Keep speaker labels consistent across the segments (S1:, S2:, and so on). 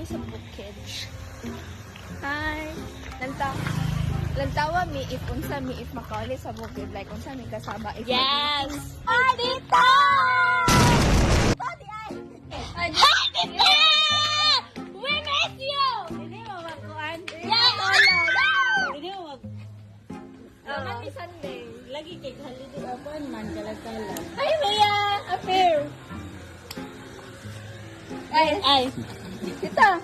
S1: sa bukid. Hi! Lantawa mi if unsa mi if makauli sa bukid. Like unsa mi kasaba if
S2: Yes!
S1: Ay, dito!
S2: Hi, Tita! We miss you!
S1: Hindi mo makuan.
S2: Yeah!
S3: Hindi mo
S1: Happy Sunday.
S3: lagi kay holiday apon man kalag-kalag.
S1: Hi, Mia! Affair.
S2: Ay!
S1: Kita.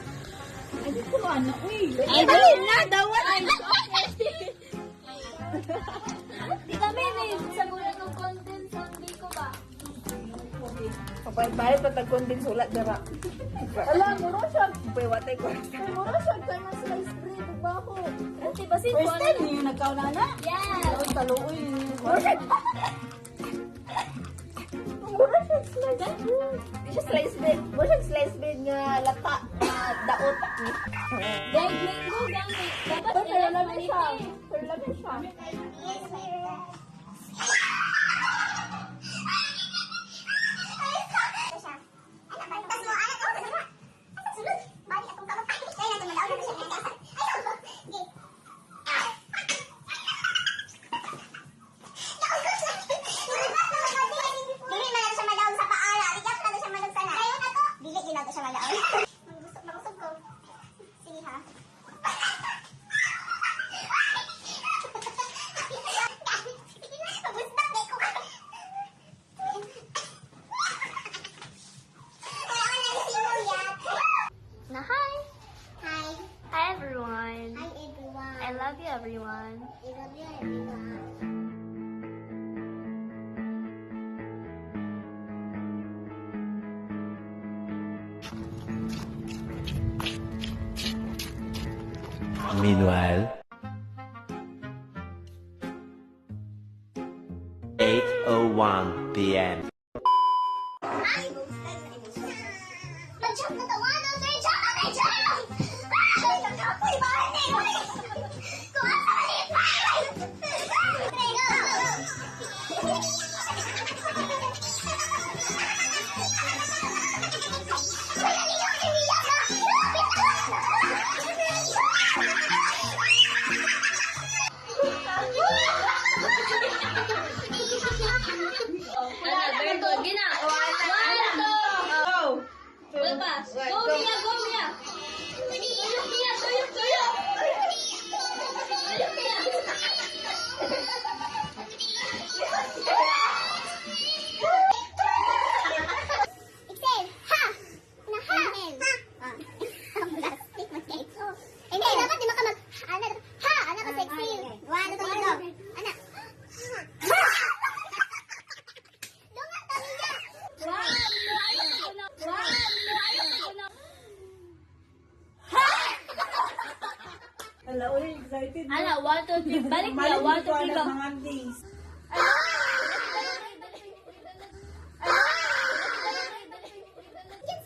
S3: Ay, di ko ano, uy.
S2: Ay,
S1: Dali na, dawan.
S2: Di kami sa bulan ng content Sunday ko ba?
S1: Kapag pa tagkondin sulat dara. Ala, muro siya. Pwede watay ko. Muro siya kay mas slice bread ba ako.
S2: Di ba si
S3: First time niyo nagkaunana?
S2: Yes!
S3: Ay, taluoy.
S1: Muro siya slice bread. Di siya slice bread. Muro siya slice bread nga lata na daot.
S2: Gang linggo, gang dapat
S1: Pero lamin siya.
S2: maniti.
S1: Pero lamin siya.
S2: Na hi!
S4: Hi.
S2: Hi everyone!
S4: Hi everyone.
S2: I love you everyone!
S4: I love you everyone.
S5: Meanwhile, 8:01 p.m.
S4: Nag-jump na tawano! May jump! May jump! Ay! Nagkapoy ba? Hindi! Kung ang maliit pa!
S2: Alberto, gina! One, two! Well, pass. Go, Mia! Go, Mia! Tuyok, Mia! Tuyok, tuyok! Tuyok, Mia!
S4: Excel! Ha! Na ha! Ha! Plastic man kayo. Hindi, dapat di maka mag... Ana, ha! Ana ka sexy. One, two, three, go. Ana. Ha! Dunga, tamiya!
S3: Ala, uy, excited.
S2: Ala, 1, 2, 3. Balik niya. 1, 2, 3, go.
S3: Mga days.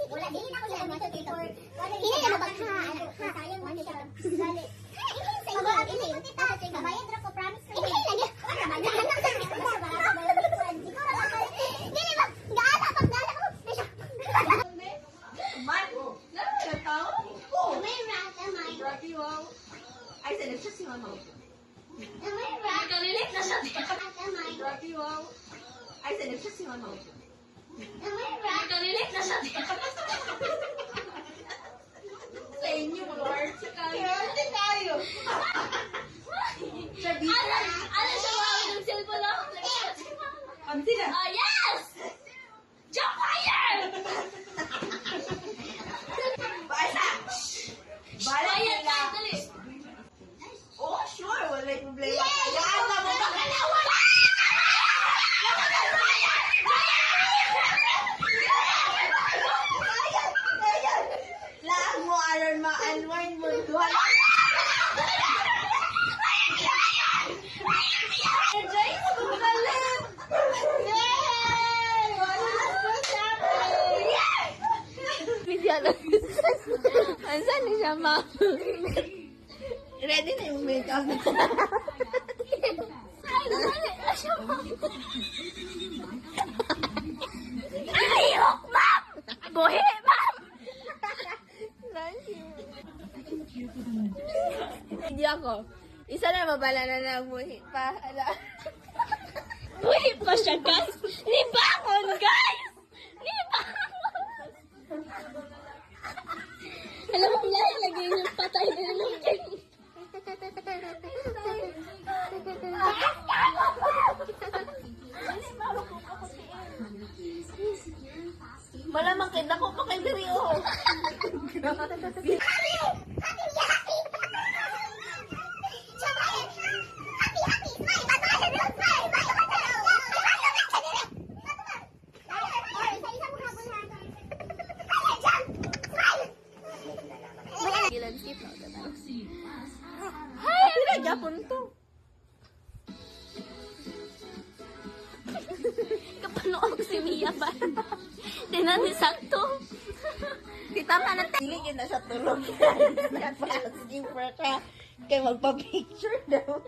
S4: Wala, hindi na ko siya mga dito. Hindi na ba ha? Ha, sayang mo siya. Dali. Bayad ra ko, promise ko. Hindi lagi. Ano ba? Anak sa akin. Dili ba? Gaata pag dala ko. May rat, amay.
S1: Ay, sa siya si mama.
S4: May rat.
S2: Nakarelate na siya.
S4: Amay.
S1: Ay, sa siya si mama.
S4: May rat.
S2: Nakarelate na siya.
S1: Sa inyo, mga arts kayo. Arts kayo.
S2: Ano siya mawawin ng cellphone ako?
S3: Ang sila.
S2: Oh, yes! Jump higher! Bayad na, dali.
S1: Oh, sure. Wala yung problema. Yan na mo makalawa. Lahat mo, Aaron, ma-unwind mo. Duha lang. Enjoy sa bukalit. Yay! What's happening? Video lang. Ansan ni siya, ma? Ready na yung makeup.
S2: Ay, dali. Asya mo.
S1: Ayok, ma'am! Buhi, ma'am! Thank you. Hindi ako. Isa na mabala na lang buhi pa. Ala.
S2: Uy, pa siya, guys! Libangon, guys! Libangon! Alam mo, lagi yung patay na naman kayo.
S1: Malamang kay dako pa kay diri oh.
S2: Landscape na ulit.
S1: Ay, pila gyapon to.
S2: Kapano ako si Mia ba? Di na ni sakto.
S1: Kita pa na dili yun na sa tulog. Sige for ka. Kay magpa-picture daw.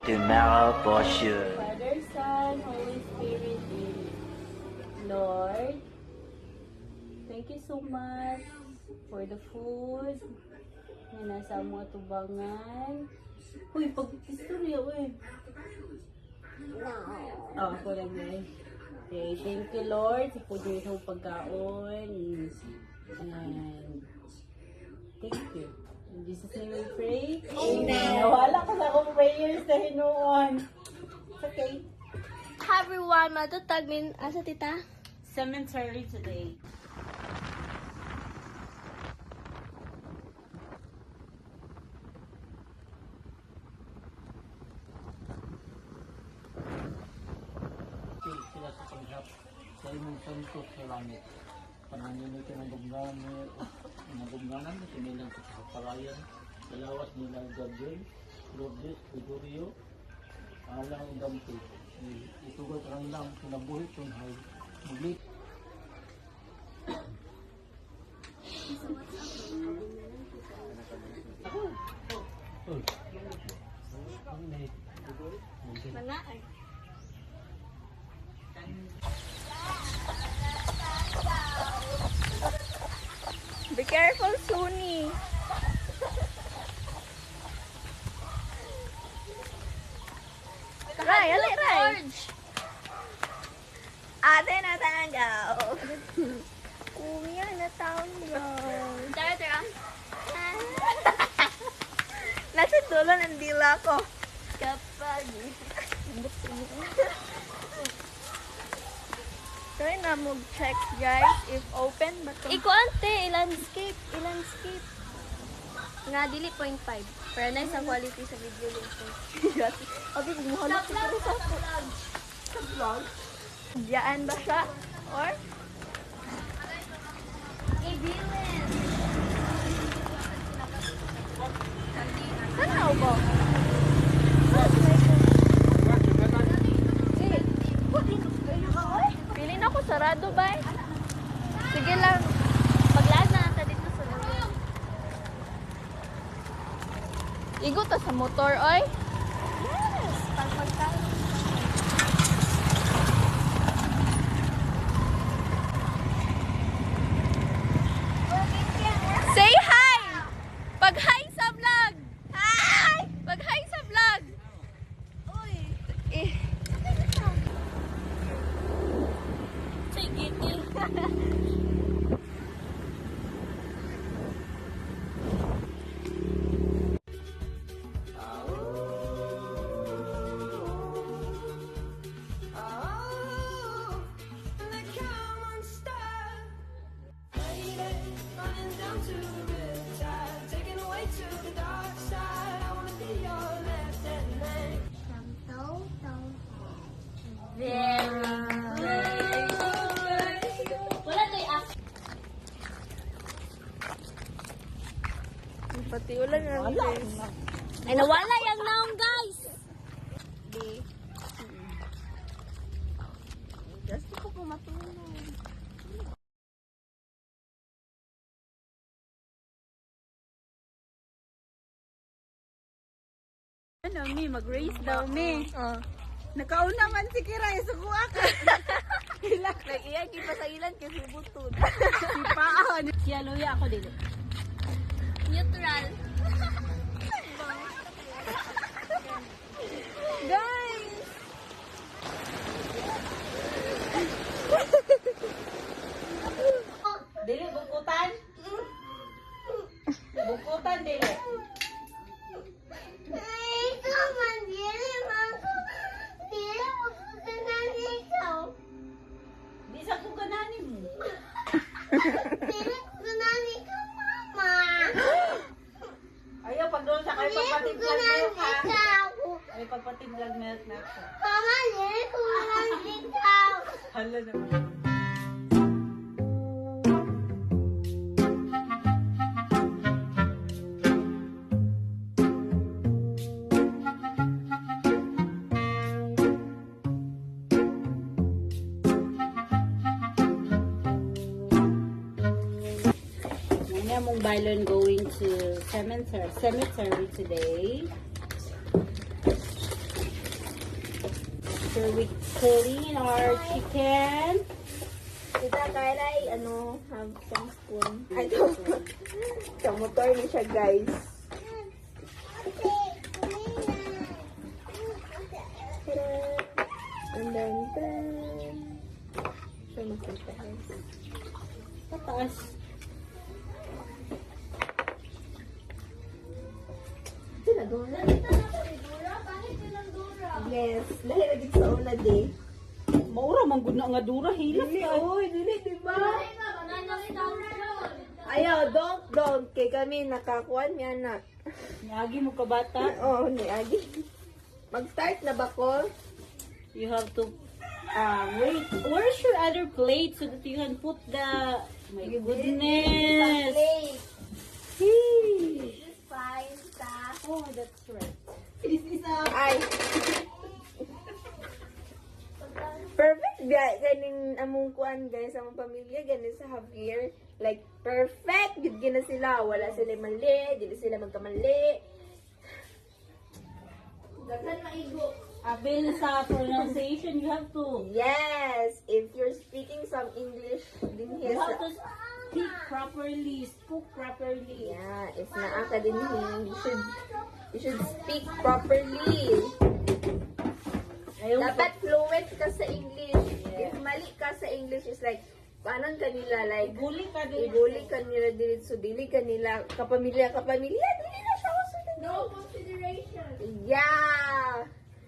S5: Tomorrow for sure.
S3: Father, Son, Holy Spirit, Lord, thank you so much for the food na nasa mga tubangan. Uy, pag-istorya, uy. Oh, ako lang eh. Okay, thank you Lord sa food nyo itong pagkaon. And thank you. In Jesus' name we pray. Amen. Nawala ka sa akong prayers na hinuon. It's okay.
S2: Hi everyone, matutag min asa tita?
S3: Cemetery today.
S6: Sila sa paghap sa imong santos sa langit. Pananginit ng bungganan, sinilang sa kapalayan, dalawas nila Gabriel, Lourdes, Gregorio, alang dampi. Itugat lang lang, kinabuhit yung hay. Muli.
S2: Mga ay.
S1: Be careful, Suni. Ray, ali, Ray. Ate na tanggaw. Kuya na tanggaw.
S2: Tara, tara.
S1: Nasa dulo ng dila ko.
S2: Kapag.
S1: Try na mag-check, guys, if open ba to.
S2: Iko ante, i-landscape. Nga, dili 0.5. Pero nice ang quality sa video later.
S1: Abi, muhalap siguro sa vlog. Diyan ba siya? Or?
S2: Ibilin.
S1: Tanaw ba? Pili na ko sarado ba? Sige lang.
S2: Paglaan na natin dito sa loob.
S1: Igo ta sa motor, oy.
S2: Yes! Pag magkano.
S1: Say hi! Pag hi sa vlog! Hi! Pag hi sa vlog! Uy! Eh.
S2: Sige, Very good. Wala to i-ask.
S1: Pati ulan na.
S2: Ay, nawala yung naong, guys.
S1: Gusto ko po matulog.
S3: Ano, Mi? Mag-race daw, Mi.
S1: Oh.
S3: Nakauna man si Kira, isukuha ka.
S1: Nag-iyagi pa sa ilan kasi butod.
S3: Si Paon. Siya, luya ako dito.
S1: Neutral. Guys!
S3: Dili, bukutan? Bukutan, dili.
S4: Ikaw man, dili man ko. Dili mo ko ganang ikaw.
S3: Di sa kong gananin mo.
S4: Dili ko ganang ikaw, mama.
S3: Ayaw, pag doon sa kayo
S4: Dili ko
S3: pagpatimplag
S4: ganang
S3: milk, ha?
S4: ikaw.
S3: Ay, pagpatimplag milk na ako.
S4: Mama, dili ko ganang ikaw.
S3: Hala naman. Muna mong balon going to cemetery today. After we clean our chicken.
S1: Kita kaya have some spoon. I don't know. Sa motor ni siya, guys. And then, siya makita, guys.
S3: Pataas.
S1: Sinadura? Yes. Dahil lagi sa una, day.
S3: Maura, manggod na nga dura. Hilap
S1: Dili,
S3: ka.
S1: oy, dili, diba? Ayaw, don't. Kay kami nakakuan niya na.
S3: Niagi mo ka bata.
S1: Oh, ni Agi. Mag-start na ba ko?
S3: You have to wait. Where's your other plate so that you can put the... My goodness. Hey. Oh, that's right.
S1: Ay. Perfect biya ganing among kuan guys, among pamilya ganin sa Javier. Like perfect gid gina sila, wala sila mali, dili sila magkamali. Daghan maigo.
S3: Abil sa pronunciation, you have to...
S1: Yes, if you're speaking some English din
S3: You
S1: here
S3: have to
S1: sa
S3: speak properly, spoke properly.
S1: yeah, if naa ka din you should speak properly.
S3: Ayaw
S1: Dapat fluent ka sa English. If mali ka sa English is like panon kanila like
S3: Guli ka din.
S1: ibuli ka nila dili so dili ka nila kapamilya dili na siya usutin. No consideration. Yeah.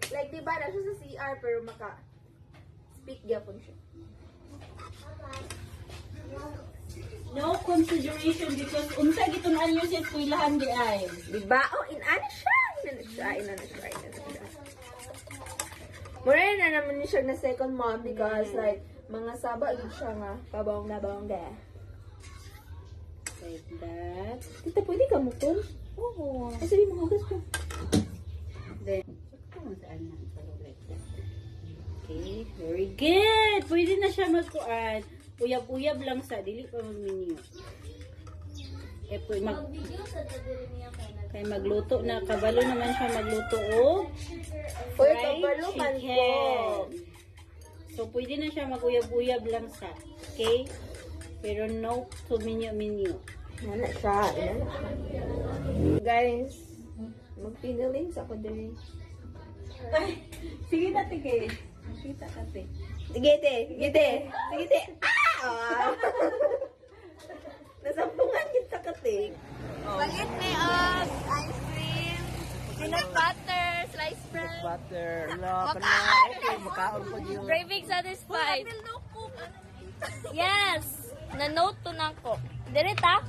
S1: Like diba na siya sa CR pero maka speak gyapon siya.
S3: No consideration because unsa gitong anyo sa eskwelahan di ay.
S1: Diba? Oh, inana siya. Mura na naman ni siya na second mom because like mga saba yun siya nga pabawang na bawangga.
S3: Like that.
S1: Tita, pwede ka mo to?
S3: Oo.
S1: Ay, sabi mo, hugas ko.
S3: Then, kung saan na. Like that. Okay, very good. Pwede na siya magkuan. Uyab-uyab lang sa, dili pa mag-menu. Kaya po, kaya magluto na. Kabalo naman siya magluto o
S1: Uy,
S3: fried
S1: kabalo man po.
S3: chicken. So, pwede na siya mag-uyab-uyab lang sa. Okay? Pero no to menu.
S1: Inana siya. Guys, magpinalings ako din.
S3: Ay, sige na, tige. Kita ka, te.
S1: Sige, te. Ah! Nasampungan kita ka, te. Bagit may ice cream, peanut butter, sliced bread.
S6: Butter, makaon po yun.
S2: Craving satisfied. Yes. Na-note to na ko. Direta.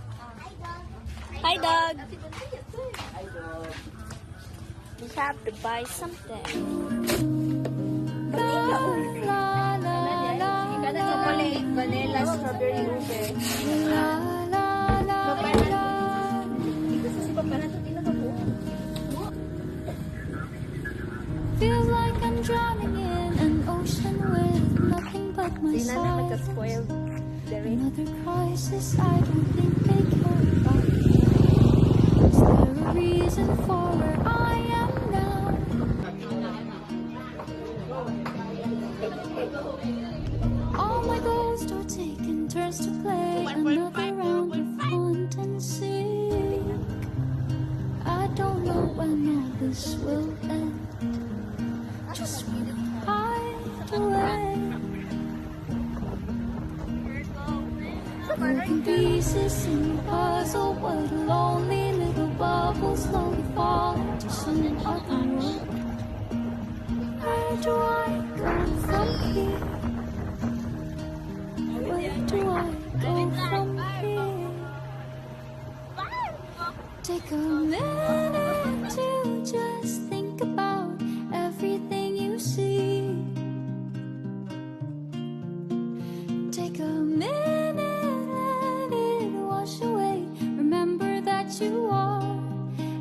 S2: Hi, dog. We have to buy something.
S1: Kada chocolate, vanilla, strawberry, ube.
S7: Feel like I'm drowning in an ocean with nothing but
S1: Di na na
S7: myself.
S1: nagka-spoiled.
S7: Another crisis I don't think they care about. Is there a reason for where I am now? when all this will end. Just wanna hide away. Broken pieces in the puzzle, what a lonely little bubble slowly fall into some other world. Where do I go from here? Where do I go from here? Take a minute to just think about everything you see. Take a minute, let it wash away. Remember that you are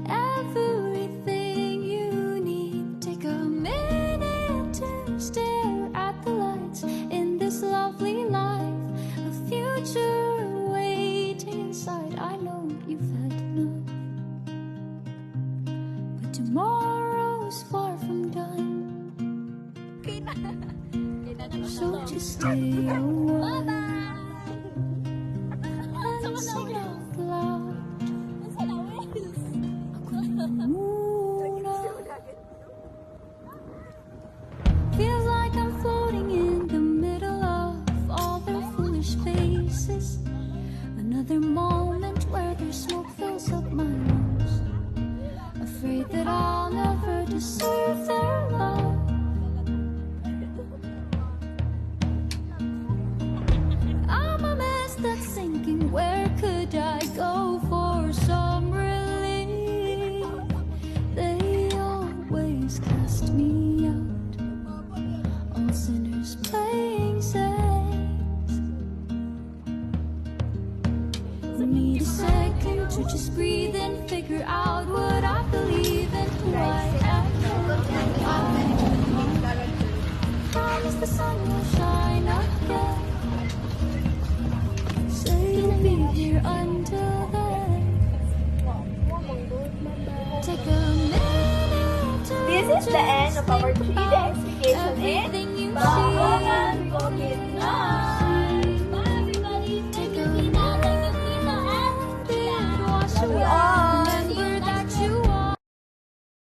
S7: everything you need. Take a minute to stare at the lights in this lovely life. A future waiting inside. I know you've had enough, but tomorrow's far from done. So just stay a while and sing out loud. Ako na muna. Feels like I'm floating in the middle of all their foolish faces. Another moment where their smoke fills up my lungs. Afraid that I'll never deserve their love. I'm a mess that's sinking. Where could I go for some relief? They always cast me out. All sinners playing saints. Need a second to just breathe and figure out what I believe and who I am. Promise the sun will shine again. Say you'll be here until then. Take a minute to
S1: This is the end of our 3-day explication in
S7: everything you
S1: Baongan
S7: see.
S1: Bukidnon.